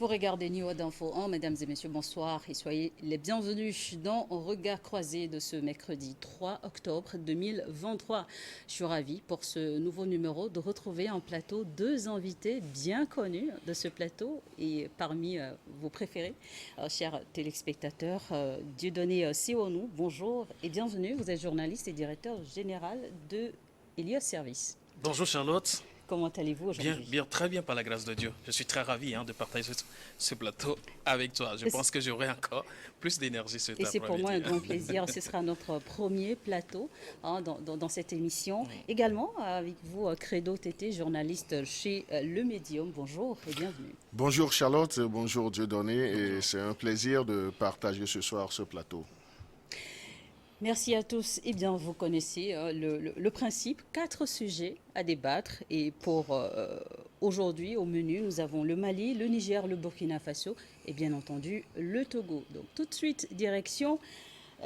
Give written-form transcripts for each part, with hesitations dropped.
Vous regardez New World Info 1, mesdames et messieurs, bonsoir et soyez les bienvenus dans Regard croisé de ce mercredi 3 octobre 2023. Je suis ravie pour ce nouveau numéro de retrouver en plateau deux invités bien connus de ce plateau et parmi vos préférés, chers téléspectateurs. Dieudonné Siwonou, bonjour et bienvenue. Vous êtes journaliste et directeur général de Elios Service. Bonjour Charlotte. Comment allez-vous Bien, aujourd'hui? bien, très bien par la grâce de Dieu. Je suis très ravi de partager ce plateau avec toi. Je pense que j'aurai encore plus d'énergie cet Et c'est pour moi après-midi. un grand plaisir. Ce sera notre premier plateau dans cette émission. Oui. Également avec vous, Credo Tété, journaliste chez Le Médium. Bonjour et bienvenue. Bonjour Charlotte, bonjour Dieudonné, et Bonjour. c'est un plaisir de partager ce soir ce plateau. Merci à tous. Eh bien, vous connaissez le principe. 4 sujets à débattre. Et pour aujourd'hui, au menu, nous avons le Mali, le Niger, le Burkina Faso et bien entendu le Togo. Donc tout de suite, direction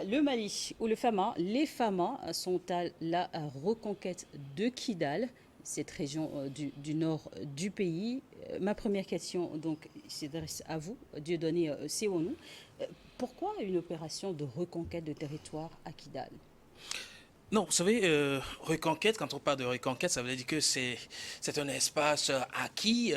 le Mali, où les Fama sont à la reconquête de Kidal, cette région du nord du pays. Ma première question donc s'adresse à vous, Dieudonné Siwonou. Pourquoi une opération de reconquête de territoire à Kidal? Non, vous savez, reconquête, quand on parle de reconquête, ça veut dire que c'est un espace acquis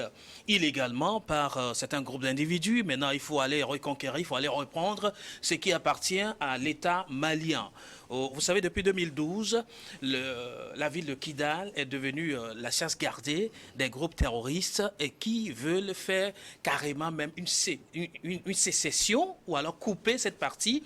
illégalement par certains groupes d'individus. Maintenant, il faut aller reconquérir, il faut aller reprendre ce qui appartient à l'État malien. Vous savez, depuis 2012, la ville de Kidal est devenue la chasse gardée des groupes terroristes et qui veulent faire carrément même une sécession ou alors couper cette partie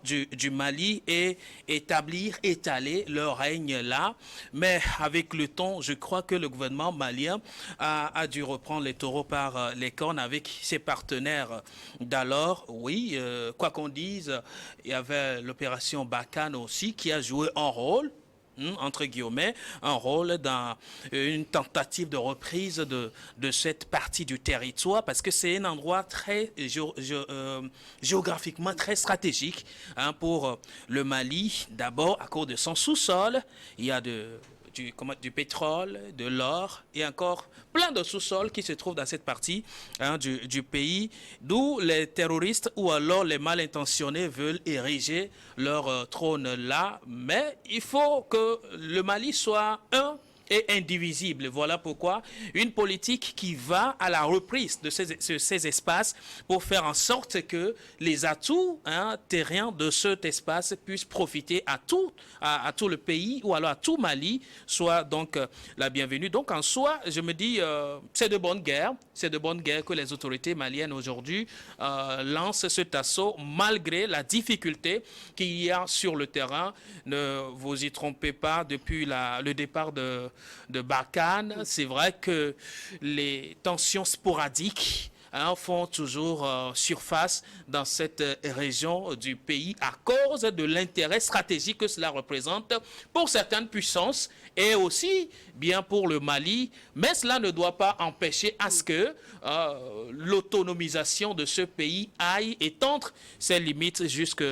du Mali et étaler leur règne là. Mais avec le temps, je crois que le gouvernement malien a dû reprendre les taureaux par les cornes avec ses partenaires d'alors. Oui, quoi qu'on dise, il y avait l'opération Barkhane aussi qui a joué un rôle entre guillemets, un rôle dans une tentative de reprise de cette partie du territoire parce que c'est un endroit très géographiquement très stratégique pour le Mali. D'abord, à cause de son sous-sol, il y a du pétrole, de l'or et encore plein de sous-sols qui se trouvent dans cette partie du pays, d'où les terroristes ou alors les mal intentionnés veulent ériger leur trône là. Mais il faut que le Mali soit un et indivisible. Voilà pourquoi une politique qui va à la reprise de ces espaces pour faire en sorte que les atouts terriens de cet espace puissent profiter à tout le pays ou alors à tout Mali, soit donc la bienvenue. Donc en soi, je me dis, c'est de bonne guerre. C'est de bonne guerre que les autorités maliennes aujourd'hui lancent cet assaut malgré la difficulté qu'il y a sur le terrain. Ne vous y trompez pas, depuis le départ de Barkhane, c'est vrai que les tensions sporadiques font toujours surface dans cette région du pays à cause de l'intérêt stratégique que cela représente pour certaines puissances et aussi bien pour le Mali, mais cela ne doit pas empêcher à ce que l'autonomisation de ce pays aille étendre ses limites jusque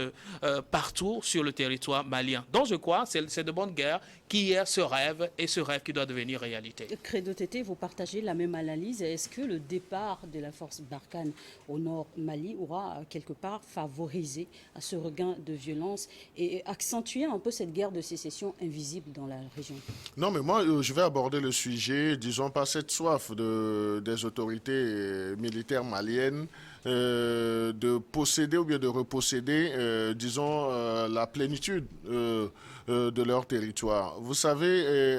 partout sur le territoire malien. Donc je crois que c'est de bonne guerre qui est ce rêve et ce rêve qui doit devenir réalité. Credo Tété, vous partagez la même analyse. Est-ce que le départ de la force Barkhane au nord Mali aura quelque part favorisé ce regain de violence et accentué un peu cette guerre de sécession invisible dans la région? Non, mais moi, je vais aborder le sujet, disons, par cette soif des autorités militaires maliennes de posséder ou bien de reposséder, disons, la plénitude de leur territoire. Vous savez,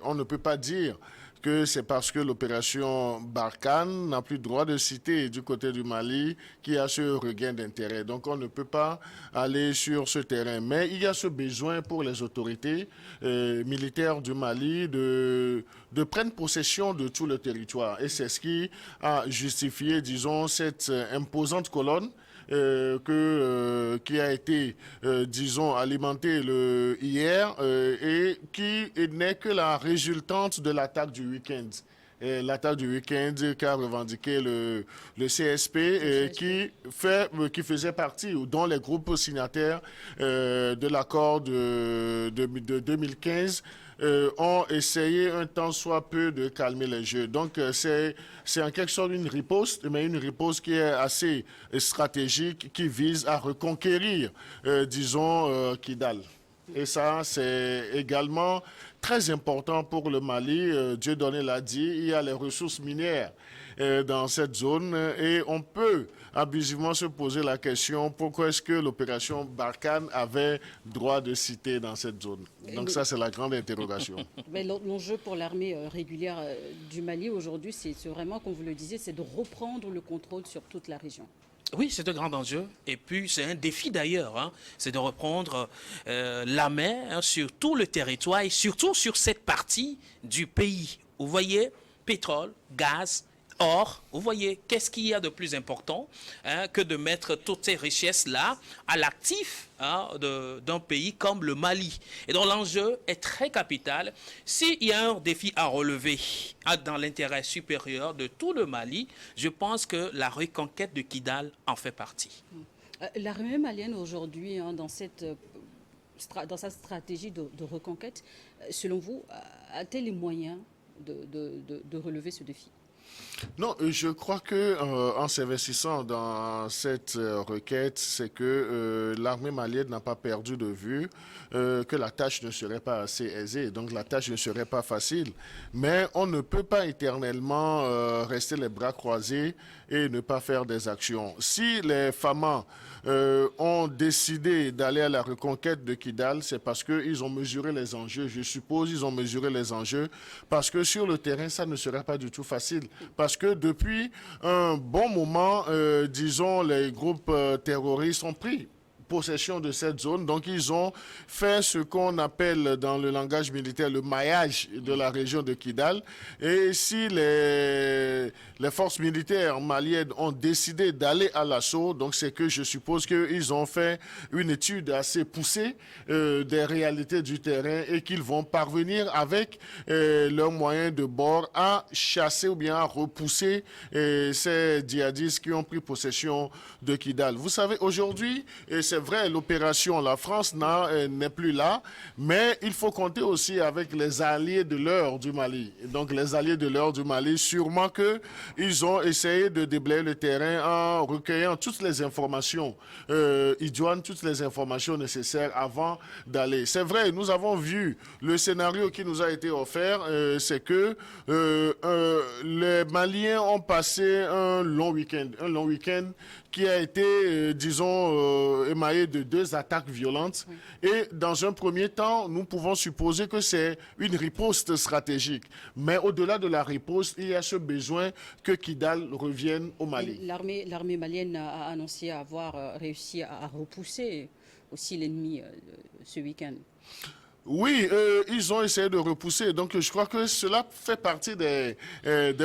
on ne peut pas dire que c'est parce que l'opération Barkhane n'a plus droit de citer du côté du Mali qu'il y a ce regain d'intérêt. Donc on ne peut pas aller sur ce terrain. Mais il y a ce besoin pour les autorités militaires du Mali de prendre possession de tout le territoire. Et c'est ce qui a justifié, disons, cette imposante colonne qui a été, disons, alimenté hier et qui n'est que la résultante de l'attaque du week-end. L'attaque du week-end qu'a revendiqué le CSP qui faisait partie, ou dont les groupes signataires de l'accord de 2015 ont essayé un temps soit peu de calmer les jeux. Donc c'est en quelque sorte une riposte, mais une riposte qui est assez stratégique, qui vise à reconquérir, disons, Kidal. Et ça, c'est également très important pour le Mali. Dieudonné l'a dit, il y a les ressources minières dans cette zone et on peut abusivement se poser la question pourquoi est-ce que l'opération Barkhane avait droit de citer dans cette zone. Donc ça, c'est la grande interrogation. Mais l'enjeu pour l'armée régulière du Mali aujourd'hui, c'est vraiment, comme vous le disiez, c'est de reprendre le contrôle sur toute la région. Oui, c'est un grand enjeu. Et puis, c'est un défi d'ailleurs. Hein. C'est de reprendre la main sur tout le territoire et surtout sur cette partie du pays. Vous voyez, pétrole, gaz, or. Vous voyez, qu'est-ce qu'il y a de plus important que de mettre toutes ces richesses-là à l'actif d'un pays comme le Mali. Et donc, l'enjeu est très capital. S'il y a un défi à relever dans l'intérêt supérieur de tout le Mali, je pense que la reconquête de Kidal en fait partie. L'armée malienne aujourd'hui, dans sa stratégie de reconquête, selon vous, a-t-elle les moyens de relever ce défi? Non, je crois que en s'investissant dans cette requête, c'est que l'armée malienne n'a pas perdu de vue que la tâche ne serait pas assez aisée, donc la tâche ne serait pas facile. Mais on ne peut pas éternellement rester les bras croisés et ne pas faire des actions. Si les FAMA ont décidé d'aller à la reconquête de Kidal, c'est parce qu'ils ont mesuré les enjeux. Je suppose ils ont mesuré les enjeux parce que sur le terrain, ça ne serait pas du tout facile. Parce que depuis un bon moment, disons, les groupes terroristes ont pris possession de cette zone. Donc, ils ont fait ce qu'on appelle dans le langage militaire le maillage de la région de Kidal. Et si les forces militaires maliennes ont décidé d'aller à l'assaut, donc c'est que je suppose qu'ils ont fait une étude assez poussée des réalités du terrain et qu'ils vont parvenir avec leurs moyens de bord à chasser ou bien à repousser ces djihadistes qui ont pris possession de Kidal. Vous savez, aujourd'hui, c'est vrai, l'opération, la France n'est plus là, mais il faut compter aussi avec les alliés de l'heure du Mali. Donc les alliés de l'heure du Mali, sûrement qu'ils ont essayé de déblayer le terrain en recueillant toutes les informations idoines, toutes les informations nécessaires avant d'aller. C'est vrai, nous avons vu le scénario qui nous a été offert, c'est que les Maliens ont passé un long week-end qui a été, disons, émaillé de 2 attaques violentes. Oui. Et dans un premier temps, nous pouvons supposer que c'est une riposte stratégique. Mais au-delà de la riposte, il y a ce besoin que Kidal revienne au Mali. L'armée malienne a annoncé avoir réussi à repousser aussi l'ennemi ce week-end. Oui, ils ont essayé de repousser. Donc, je crois que cela fait partie des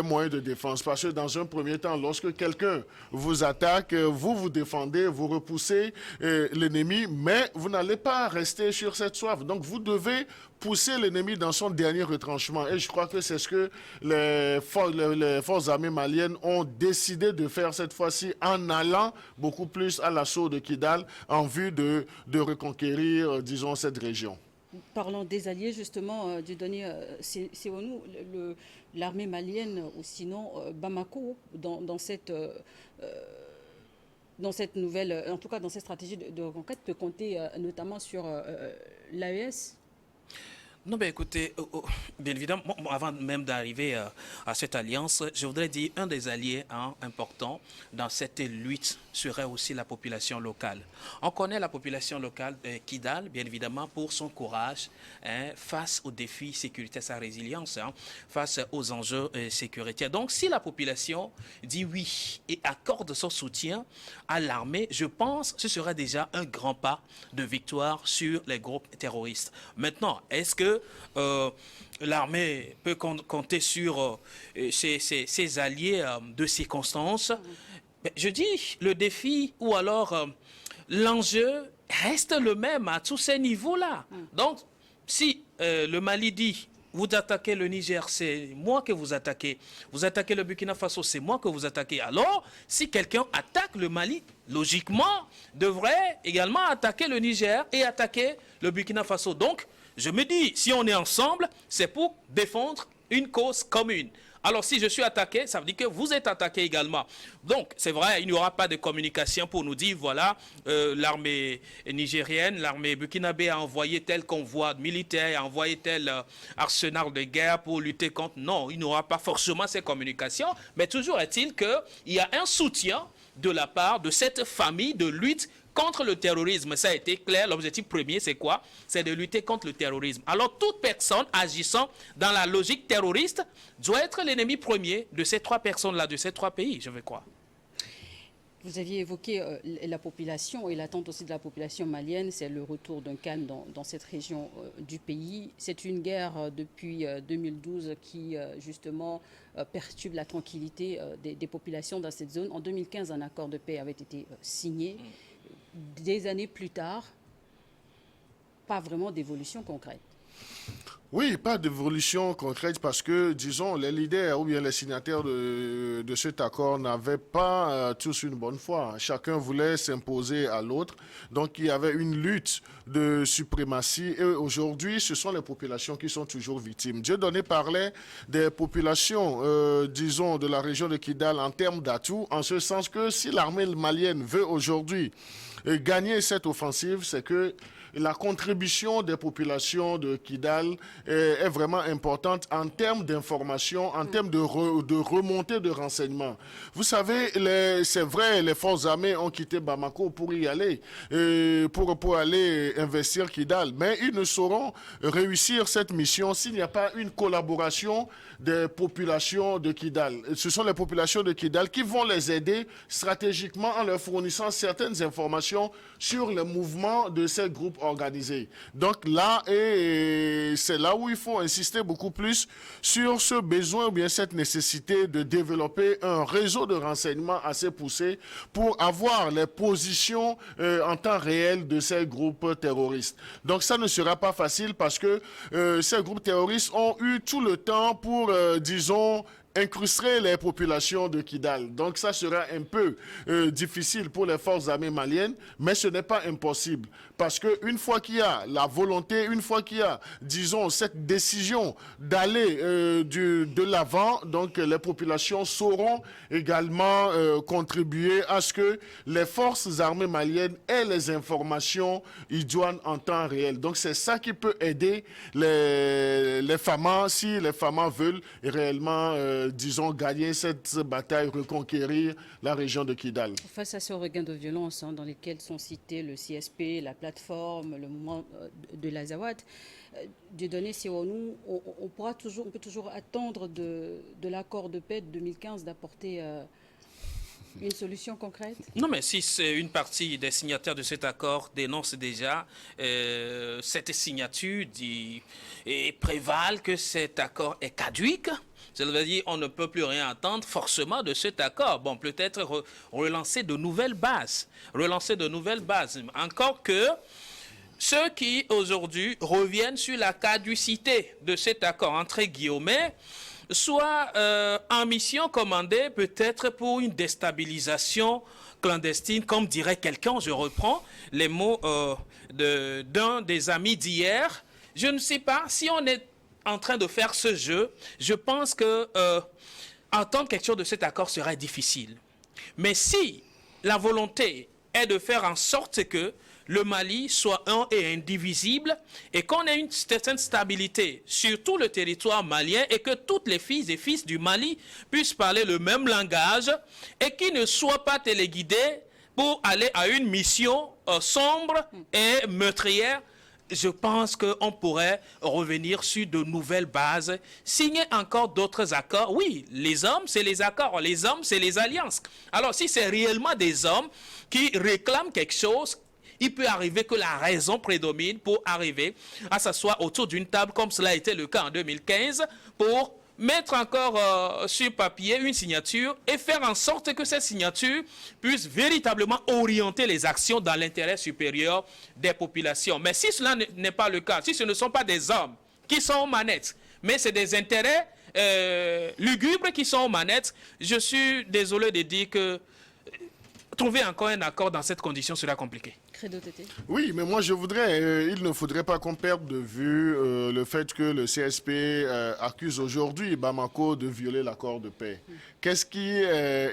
moyens de défense. Parce que dans un premier temps, lorsque quelqu'un vous attaque, vous vous défendez, vous repoussez l'ennemi, mais vous n'allez pas rester sur cette soif. Donc, vous devez pousser l'ennemi dans son dernier retranchement. Et je crois que c'est ce que les forces armées maliennes ont décidé de faire cette fois-ci en allant beaucoup plus à l'assaut de Kidal en vue de reconquérir, disons, cette région. Parlant des alliés, justement, Dieudonné Sewonou, l'armée malienne, ou sinon Bamako, dans cette nouvelle, en tout cas dans cette stratégie de reconquête, peut compter notamment sur l'AES. Non, ben écoutez, bien évidemment, avant même d'arriver à cette alliance, je voudrais dire un des alliés importants dans cette lutte serait aussi la population locale. On connaît la population locale de Kidal, bien évidemment, pour son courage face aux défis sécuritaires, sa résilience, face aux enjeux sécuritaires. Donc, si la population dit oui et accorde son soutien à l'armée, je pense que ce serait déjà un grand pas de victoire sur les groupes terroristes. Maintenant, est-ce que l'armée peut compter sur ses alliés de circonstances? Je dis le défi ou alors l'enjeu reste le même à tous ces niveaux-là. Donc, si le Mali dit vous attaquez le Niger, c'est moi que vous attaquez le Burkina Faso, c'est moi que vous attaquez. Alors, si quelqu'un attaque le Mali, logiquement, devrait également attaquer le Niger et attaquer le Burkina Faso. Donc, je me dis, si on est ensemble, c'est pour défendre une cause commune. Alors, si je suis attaqué, ça veut dire que vous êtes attaqué également. Donc, c'est vrai, il n'y aura pas de communication pour nous dire, voilà, l'armée nigérienne, l'armée burkinabé a envoyé tel convoi militaire, a envoyé tel arsenal de guerre pour lutter contre. Non, il n'y aura pas forcément ces communications. Mais toujours est-il qu'il y a un soutien de la part de cette famille de lutte contre le terrorisme. Ça a été clair, l'objectif premier, c'est quoi? C'est de lutter contre le terrorisme. Alors, toute personne agissant dans la logique terroriste doit être l'ennemi premier de ces trois personnes-là, de ces trois pays, je veux croire. Vous aviez évoqué la population et l'attente aussi de la population malienne, c'est le retour d'un calme dans cette région du pays. C'est une guerre depuis 2012 qui, justement, perturbe la tranquillité des populations dans cette zone. En 2015, un accord de paix avait été signé. Des années plus tard, pas vraiment d'évolution concrète. Oui, pas d'évolution concrète parce que, disons, les leaders ou bien les signataires de cet accord n'avaient pas tous une bonne foi. Chacun voulait s'imposer à l'autre. Donc, il y avait une lutte de suprématie. Et aujourd'hui, ce sont les populations qui sont toujours victimes. Dieudonné parlait des populations, disons, de la région de Kidal en termes d'atouts, en ce sens que si l'armée malienne veut aujourd'hui gagner cette offensive, c'est que la contribution des populations de Kidal est vraiment importante en termes d'information, en termes de remontée de renseignements. Vous savez, c'est vrai, les forces armées ont quitté Bamako pour y aller, pour aller investir Kidal, mais ils ne sauront réussir cette mission s'il n'y a pas une collaboration des populations de Kidal. Ce sont les populations de Kidal qui vont les aider stratégiquement en leur fournissant certaines informations sur le mouvement de ces groupes organisés. Donc là, c'est là où il faut insister beaucoup plus sur ce besoin ou bien cette nécessité de développer un réseau de renseignements assez poussé pour avoir les positions en temps réel de ces groupes terroristes. Donc ça ne sera pas facile parce que ces groupes terroristes ont eu tout le temps pour, disons, incruster les populations de Kidal. Donc ça sera un peu difficile pour les forces armées maliennes, mais ce n'est pas impossible. Parce qu'une fois qu'il y a la volonté, une fois qu'il y a, disons, cette décision d'aller de l'avant, donc les populations sauront également contribuer à ce que les forces armées maliennes aient les informations idoines en temps réel. Donc c'est ça qui peut aider les FAMA, si les FAMA veulent réellement disons, gagner cette bataille, reconquérir la région de Kidal. Face à ce regain de violence dans lesquels sont cités le CSP, la plateforme, le mouvement de l'Azawad, Dieudonné Sironou, on peut toujours attendre de l'accord de paix de 2015 d'apporter une solution concrète? Non, mais si c'est une partie des signataires de cet accord dénonce déjà cette signature et prévalent que cet accord est caduque, ça veut dire qu'on ne peut plus rien attendre forcément de cet accord. Bon, peut-être relancer de nouvelles bases. Encore que ceux qui aujourd'hui reviennent sur la caducité de cet accord, entre guillemets, soit en mission commandée peut-être pour une déstabilisation clandestine, comme dirait quelqu'un, je reprends les mots d'un des amis d'hier. Je ne sais pas si on est en train de faire ce jeu. Je pense que entendre quelque chose de cet accord serait difficile. Mais si la volonté est de faire en sorte que le Mali soit un et indivisible et qu'on ait une certaine stabilité sur tout le territoire malien et que toutes les filles et fils du Mali puissent parler le même langage et qu'ils ne soient pas téléguidés pour aller à une mission sombre et meurtrière, je pense qu'on pourrait revenir sur de nouvelles bases, signer encore d'autres accords. Oui, les hommes, c'est les accords. Les hommes, c'est les alliances. Alors, si c'est réellement des hommes qui réclament quelque chose, il peut arriver que la raison prédomine pour arriver à s'asseoir autour d'une table, comme cela a été le cas en 2015, pour mettre encore sur papier une signature et faire en sorte que cette signature puisse véritablement orienter les actions dans l'intérêt supérieur des populations. Mais si cela n'est pas le cas, si ce ne sont pas des hommes qui sont aux manettes, mais c'est des intérêts lugubres qui sont aux manettes, je suis désolé de dire que trouver encore un accord dans cette condition sera compliqué. Credo Tété. Oui, mais moi je voudrais, il ne faudrait pas qu'on perde de vue le fait que le CSP accuse aujourd'hui Bamako de violer l'accord de paix. Qu'est-ce qui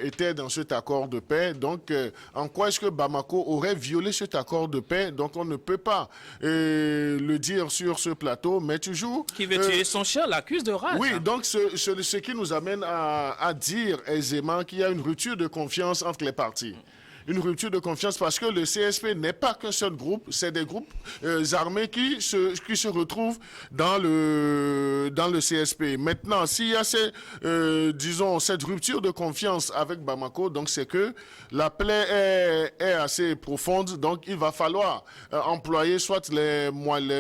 était dans cet accord de paix? Donc, en quoi est-ce que Bamako aurait violé cet accord de paix? Donc, on ne peut pas le dire sur ce plateau, mais toujours... Qui veut tuer son chien, l'accuse de rage. Oui, donc ce qui nous amène à dire aisément qu'il y a une rupture de confiance entre les partis. Une rupture de confiance parce que le CSP n'est pas qu'un seul groupe, c'est des groupes armés qui se retrouvent dans le CSP. Maintenant, s'il y a disons, cette rupture de confiance avec Bamako, donc c'est que la plaie est assez profonde, donc il va falloir employer soit les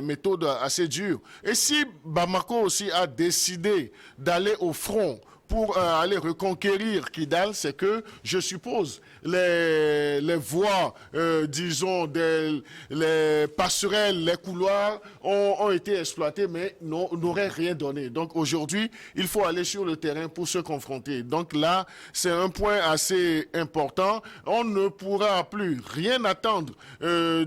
méthodes assez dures. Et si Bamako aussi a décidé d'aller au front pour aller reconquérir Kidal, c'est que, je suppose, les voies, disons, les passerelles, les couloirs ont été exploités, mais n'auraient rien donné. Donc aujourd'hui, il faut aller sur le terrain pour se confronter. Donc là, c'est un point assez important. On ne pourra plus rien attendre,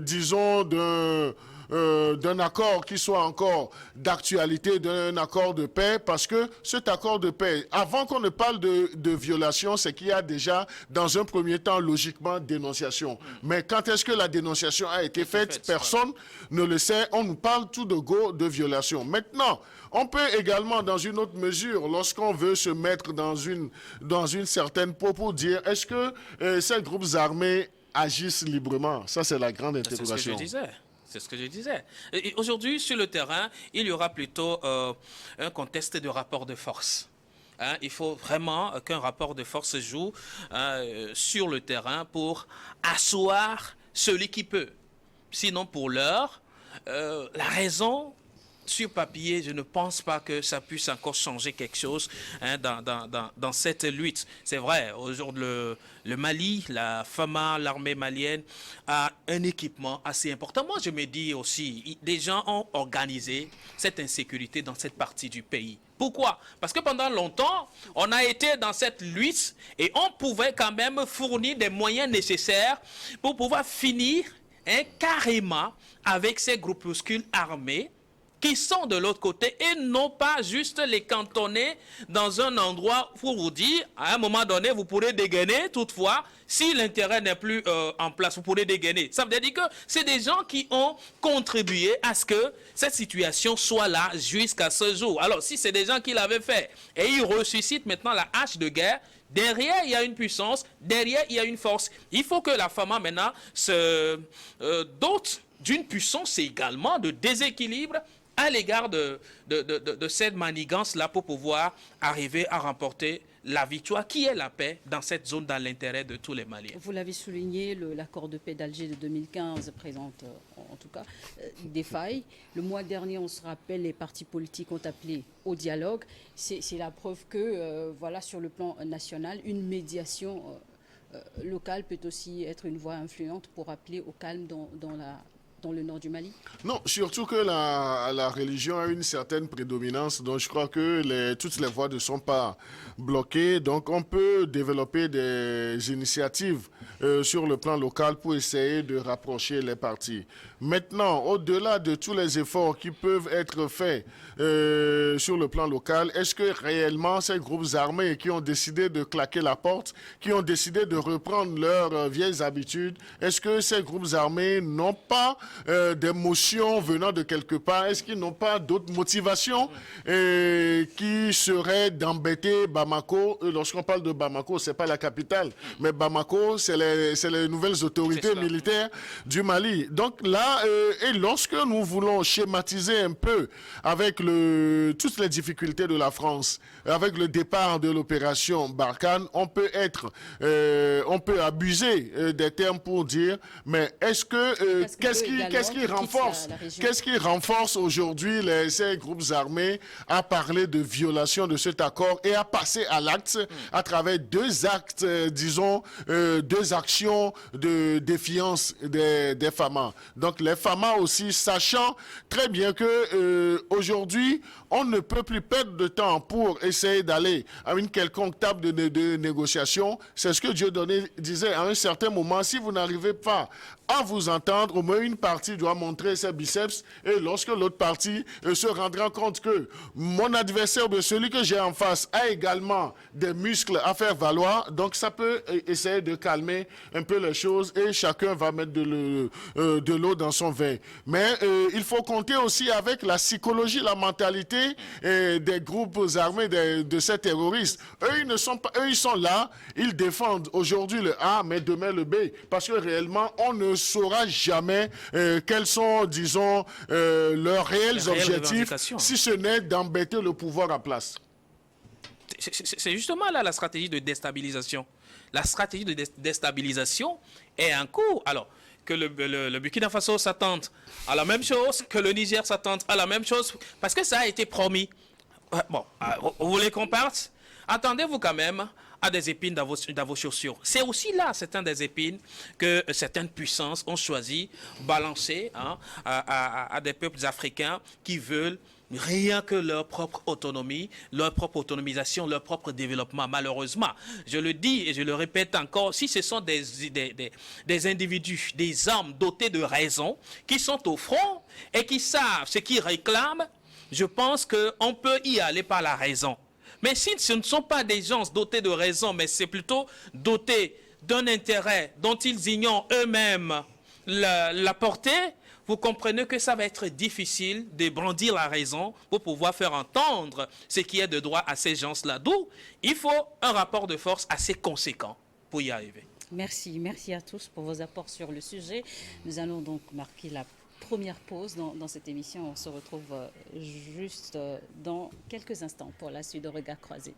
disons, d'un accord qui soit encore d'actualité, d'un accord de paix, parce que cet accord de paix, avant qu'on ne parle de violation, c'est qu'il y a déjà, dans un premier temps, logiquement, dénonciation. Mais quand est-ce que la dénonciation a été faite, personne ne le sait. On nous parle tout de go de violation. Maintenant, on peut également, dans une autre mesure, lorsqu'on veut se mettre dans une certaine peau pour dire, est-ce que ces groupes armés agissent librement? Ça, c'est la grande interrogation. C'est ce que je disais. C'est ce que je disais. Aujourd'hui, sur le terrain, il y aura plutôt un contexte de rapport de force. Il faut vraiment qu'un rapport de force se joue sur le terrain pour asseoir celui qui peut. Sinon, pour l'heure, la raison... Sur papier, je ne pense pas que ça puisse encore changer quelque chose dans cette lutte. C'est vrai, aujourd'hui, le Mali, la FAMA, l'armée malienne, a un équipement assez important. Moi, je me dis aussi, des gens ont organisé cette insécurité dans cette partie du pays. Pourquoi? Parce que pendant longtemps, on a été dans cette lutte et on pouvait quand même fournir des moyens nécessaires pour pouvoir finir carrément avec ces groupuscules armés qui sont de l'autre côté et non pas juste les cantonner dans un endroit pour vous dire, à un moment donné, vous pourrez dégainer, toutefois, si l'intérêt n'est plus en place, vous pourrez dégainer. Ça veut dire que c'est des gens qui ont contribué à ce que cette situation soit là jusqu'à ce jour. Alors, si c'est des gens qui l'avaient fait et ils ressuscitent maintenant la hache de guerre, derrière, il y a une puissance, derrière, il y a une force. Il faut que la FAMA, maintenant, se dote d'une puissance également de déséquilibre à l'égard de cette manigance-là pour pouvoir arriver à remporter la victoire, qui est la paix dans cette zone, dans l'intérêt de tous les Maliens. Vous l'avez souligné, l'accord de paix d'Alger de 2015 présente en tout cas des failles. Le mois dernier, on se rappelle, les partis politiques ont appelé au dialogue. C'est la preuve que, voilà, sur le plan national, une médiation locale peut aussi être une voie influente pour appeler au calme dans le nord du Mali? Non, surtout que la religion a une certaine prédominance, donc je crois que toutes les voies ne sont pas bloquées. Donc on peut développer des initiatives sur le plan local pour essayer de rapprocher les partis. Maintenant, au-delà de tous les efforts qui peuvent être faits sur le plan local, est-ce que réellement ces groupes armés qui ont décidé de claquer la porte, qui ont décidé de reprendre leurs vieilles habitudes, est-ce que ces groupes armés n'ont pas d'émotions venant de quelque part? Est-ce qu'ils n'ont pas d'autres motivations qui seraient d'embêter Bamako? Lorsqu'on parle de Bamako, c'est pas la capitale, mais Bamako, c'est les nouvelles autorités militaires du Mali. Donc là, et lorsque nous voulons schématiser un peu avec toutes les difficultés de la France, avec le départ de l'opération Barkhane, on peut abuser des termes pour dire, mais qu'est-ce qui dialogue qui quitte la région. qu'est-ce qui renforce aujourd'hui ces groupes armés à parler de violation de cet accord et à passer à l'acte à travers deux actes, disons, deux actions de défiance des FAMA. Donc les FAMA aussi, sachant très bien que aujourd'hui, on ne peut plus perdre de temps pour essayer d'aller à une quelconque table de négociation. C'est ce que Dieudonné disait à un certain moment. Si vous n'arrivez pas à vous entendre, au moins une partie doit montrer ses biceps et lorsque l'autre partie se rendra compte que mon adversaire, celui que j'ai en face, a également des muscles à faire valoir, donc ça peut essayer de calmer un peu les choses et chacun va mettre de l'eau dans son vin. Mais il faut compter aussi avec la psychologie, la mentalité des groupes armés de ces terroristes. Eux, ils sont là, ils défendent aujourd'hui le A, mais demain le B, parce que réellement, on ne saura jamais quels sont, disons, leurs réels objectifs, si ce n'est d'embêter le pouvoir en place. C'est justement là la stratégie de déstabilisation. La stratégie de déstabilisation est en cours. Alors, que le Burkina Faso s'attende à la même chose, que le Niger s'attende à la même chose, parce que ça a été promis. Bon, vous voulez qu'on parte? Attendez-vous quand même à des épines dans vos chaussures. C'est aussi là certaines des épines que certaines puissances ont choisi balancer à des peuples africains qui veulent rien que leur propre autonomie, leur propre autonomisation, leur propre développement. Malheureusement, je le dis et je le répète encore, si ce sont des individus, des hommes dotés de raison, qui sont au front et qui savent ce qu'ils réclament, je pense qu'on peut y aller par la raison. Mais si ce ne sont pas des gens dotés de raison, mais c'est plutôt dotés d'un intérêt dont ils ignorent eux-mêmes la portée, vous comprenez que ça va être difficile de brandir la raison pour pouvoir faire entendre ce qui est de droit à ces gens-là. D'où il faut un rapport de force assez conséquent pour y arriver. Merci à tous pour vos apports sur le sujet. Nous allons donc marquer la première pause dans cette émission. On se retrouve juste dans quelques instants pour la suite de Regards croisés.